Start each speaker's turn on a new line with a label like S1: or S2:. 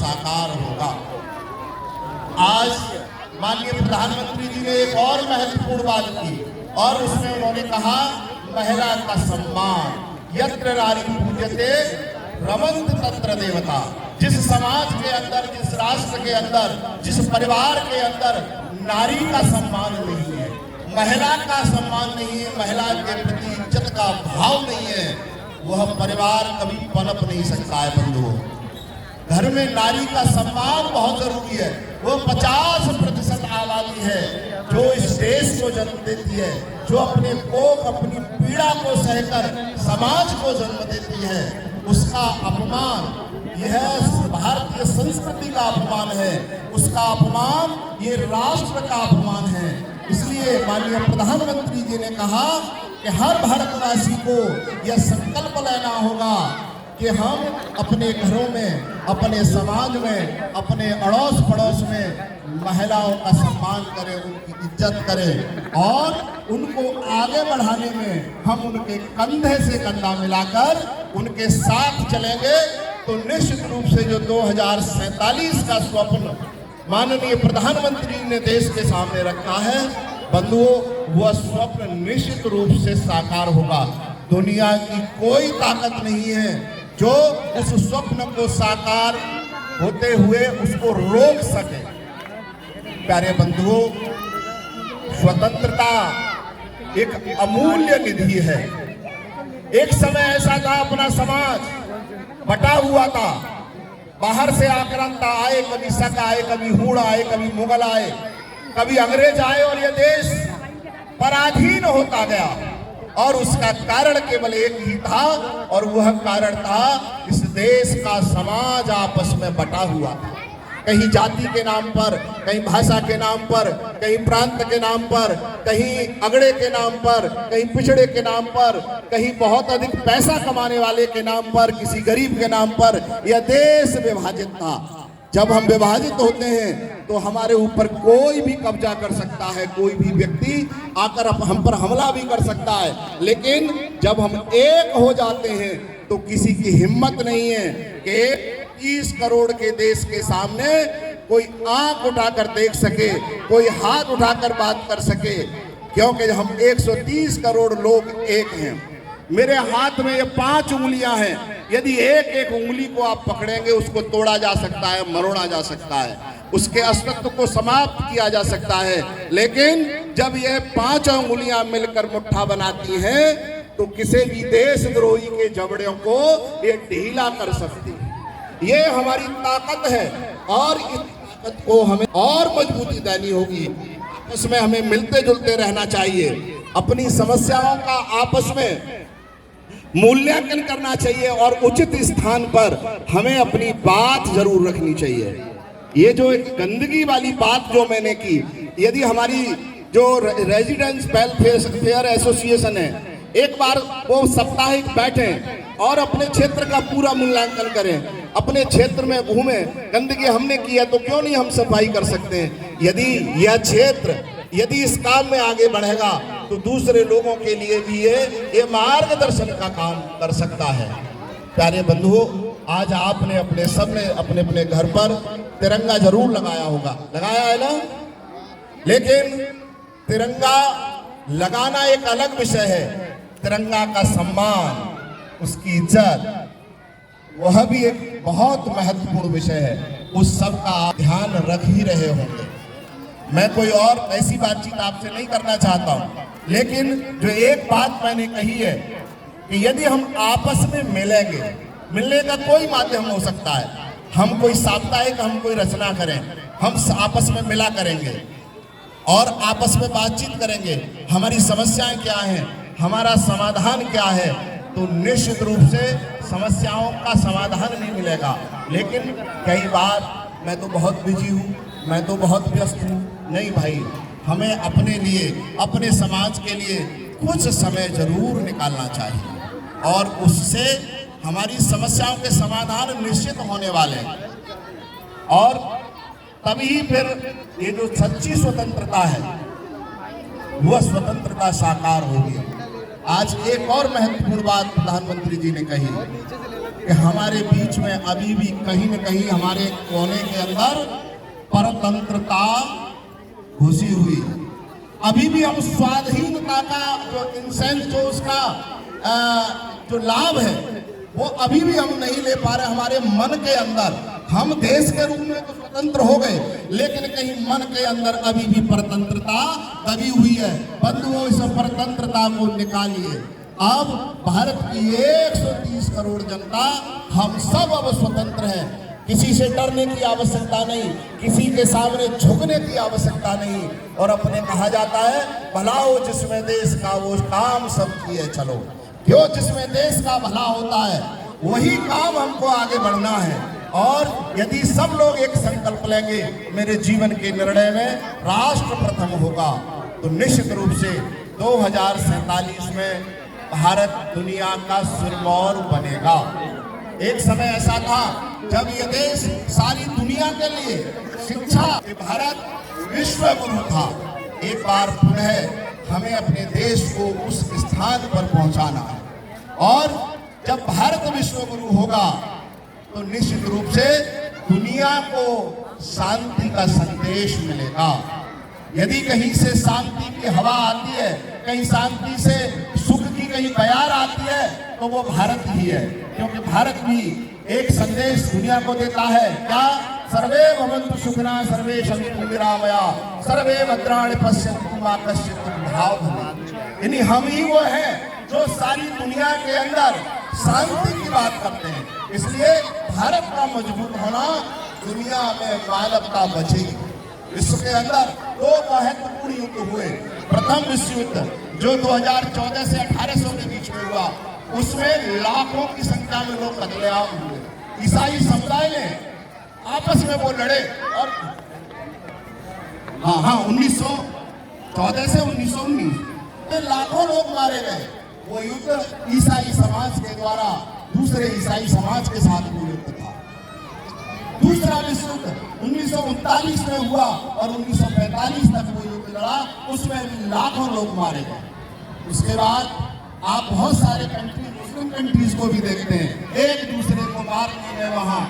S1: साकार होगा। आज माननीय प्रधानमंत्री जी ने एक और महत्वपूर्ण बात की और उसमें उन्होंने कहा महिला का सम्मान, यत्र नारी पूज्यते रमन्त तत्र देवता। जिस समाज के अंदर, जिस राष्ट्र के अंदर, जिस परिवार के अंदर नारी का सम्मान नहीं है, महिला का सम्मान नहीं है, महिला के प्रति इज्जत का भाव नहीं है, वह परिवार कभी पनप नहीं सकता है। बंधुओं, घर में नारी का सम्मान बहुत जरूरी है। वो 50% आबादी है जो इस देश को जन्म देती है, जो अपने कोख, अपनी पीड़ा को सहकर समाज को जन्म देती है। उसका अपमान यह भारतीय संस्कृति का अपमान है, उसका अपमान ये राष्ट्र का अपमान है। इसलिए माननीय प्रधानमंत्री जी ने कहा कि हर भारतवासी को यह संकल्प लेना होगा कि हम अपने घरों में, अपने समाज में, अपने अड़ोस पड़ोस में महिलाओं का सम्मान करें, उनकी इज्जत करें और उनको आगे बढ़ाने में हम उनके कंधे से कंधा मिलाकर उनके साथ चलेंगे तो निश्चित रूप से जो 2047 का स्वप्न माननीय प्रधानमंत्री ने देश के सामने रखा है, बंधुओं, वह स्वप्न निश्चित रूप से साकार होगा। दुनिया की कोई ताकत नहीं है जो उस स्वप्न को साकार होते हुए उसको रोक सके। प्यारे बंधुओं, स्वतंत्रता एक अमूल्य निधि है। एक समय ऐसा था, अपना समाज बटा हुआ था, बाहर से आक्रांता आए, कभी शक आए, कभी हूण आए, कभी मुगल आए, कभी अंग्रेज आए और यह देश पराधीन होता गया। और उसका कारण केवल एक ही था और वह कारण था इस देश का समाज आपस में बटा हुआ था। कहीं जाति के नाम पर, कहीं भाषा के नाम पर, कहीं प्रांत के नाम पर, कहीं अगड़े के नाम पर, कहीं पिछड़े के नाम पर, कहीं बहुत अधिक पैसा कमाने वाले के नाम पर, किसी गरीब के नाम पर यह देश विभाजित था। जब हम विभाजित होते हैं तो हमारे ऊपर कोई भी कब्जा कर सकता है, कोई भी व्यक्ति आकर हम पर हमला भी कर सकता है। लेकिन जब हम एक हो जाते हैं तो किसी की हिम्मत नहीं है कि 30 करोड़ के देश के सामने कोई आंख उठाकर देख सके, कोई हाथ उठाकर बात कर सके, क्योंकि हम 130 करोड़ लोग एक हैं। मेरे हाथ में ये 5 उंगलियां हैं, यदि एक एक उंगली को आप पकड़ेंगे उसको तोड़ा जा सकता है, मरोड़ा जा सकता है, उसके अस्तित्व को समाप्त किया जा सकता है। लेकिन जब ये 5 उंगलियां मिलकर मुट्ठा बनाती हैं तो किसी भी देशद्रोही के जबड़ों को ये ढीला कर सकती है। ये हमारी ताकत है और इस ताकत को हमें और मजबूती देनी होगी। आपस में हमें मिलते जुलते रहना चाहिए, अपनी समस्याओं का आपस में मूल्यांकन करना चाहिए और उचित स्थान पर हमें अपनी बात जरूर रखनी चाहिए। ये जो एक गंदगी वाली बात जो मैंने की, यदि हमारी जो रेजिडेंस वेलफेयर एसोसिएशन है, एक बार वो साप्ताहिक बैठें और अपने क्षेत्र का पूरा मूल्यांकन करें, अपने क्षेत्र में घूमें, गंदगी हमने की है तो क्यों नहीं हम सफाई कर सकते हैं। यदि यह क्षेत्र यदि इस काम में आगे बढ़ेगा तो दूसरे लोगों के लिए भी ये मार्गदर्शन का काम कर सकता है। प्यारे बंधुओं, आज आपने अपने सबने अपने अपने घर पर तिरंगा जरूर लगाया होगा, लगाया है ना? लेकिन तिरंगा लगाना एक अलग विषय है, तिरंगा का सम्मान, उसकी इज्जत, वह भी एक बहुत महत्वपूर्ण विषय है। उस सब का आप ध्यान रख ही रहे होंगे। मैं कोई और ऐसी बातचीत आपसे नहीं करना चाहता हूं, लेकिन जो एक बात मैंने कही है कि यदि हम आपस में मिलेंगे, मिलने का कोई माध्यम हो सकता है, हम कोई साप्ताहिक हम कोई रचना करें, हम आपस में मिला करेंगे और आपस में बातचीत करेंगे, हमारी समस्याएं क्या हैं, हमारा समाधान क्या है, तो निश्चित रूप से समस्याओं का समाधान नहीं मिलेगा। लेकिन कई बार मैं तो बहुत बिजी हूँ, मैं तो बहुत व्यस्त हूँ, नहीं भाई, हमें अपने लिए, अपने समाज के लिए कुछ समय जरूर निकालना चाहिए और उससे हमारी समस्याओं के समाधान निश्चित होने वाले हैं और तभी फिर ये जो सच्ची स्वतंत्रता है वह स्वतंत्रता साकार होगी। आज एक और महत्वपूर्ण बात प्रधानमंत्री जी ने कही कि हमारे बीच में अभी भी कहीं न कहीं हमारे कोने के अंदर परतंत्रता घुसी हुई। अभी भी हम स्वाधीनता का जो इंसेंस, जो उसका जो लाभ है, वो अभी भी हम नहीं ले पा रहे। हमारे मन के अंदर हम देश के रूप में तो स्वतंत्र हो गए, लेकिन कहीं मन के अंदर अभी भी परतंत्रता दबी हुई है। बंधुओं, इस परतंत्रता को निकालिए। अब भारत की 130 करोड़ जनता, हम सब अब स्वतंत्र हैं। किसी से डरने की आवश्यकता नहीं, किसी के सामने झुकने की आवश्यकता नहीं। और अपने कहा जाता है, भला हो जिसमें देश का वो काम सब किए चलो। क्यों? जिसमें देश का भला होता है वही काम हमको आगे बढ़ना है। और यदि सब लोग एक संकल्प लेंगे, मेरे जीवन के निर्णय में राष्ट्र प्रथम होगा, तो निश्चित रूप से 2047 में भारत दुनिया का सिरमौर बनेगा। एक समय ऐसा था जब ये देश सारी दुनिया के लिए शिक्षा, भारत विश्व गुरु था। एक बार पुनः हमें अपने देश को उस स्थान पर पहुंचाना है। और जब भारत विश्व गुरु होगा तो निश्चित रूप से दुनिया को शांति का संदेश मिलेगा। यदि कहीं से शांति की हवा आती है, कहीं शांति से सुख की कहीं बयार आती है, तो वो भारत ही है। क्योंकि भारत भी एक संदेश दुनिया को देता है, क्या? सर्वे भवन्तु सुखिनः, सर्वे सन्तु निरामया, सर्वे भद्राणि पश्यन्तु मा कश्चित् दुर्भाग्यः। यानी हम ही वो हैं जो सारी दुनिया के अंदर शांति की बात करते हैं। इसलिए भारत का मजबूत होना, दुनिया में मानवता बचेगी। विश्व के अंदर 2 महत्वपूर्ण युद्ध हुए। प्रथम विश्व युद्ध जो 2014 से 1800 के बीच में हुआ, उसमें लाखों की संख्या में लोग कत्लेआम हुए। ईसाई समुदाय ने आपस में वो लड़े और 1914 से 1919 लाखों लोग मारे गए। वो युद्ध ईसाई समाज के द्वारा दूसरे ईसाई समाज के साथ वो युद्ध था। दूसरा विश्व युद्ध 1939 में हुआ और 1945 तक वो युद्ध लड़ा, उसमें भी लाखों लोग मारे गए। उसके बाद आप बहुत सारे कंट्री, मुस्लिम कंट्रीज को भी देखते हैं, एक दूसरे को मारने में वहां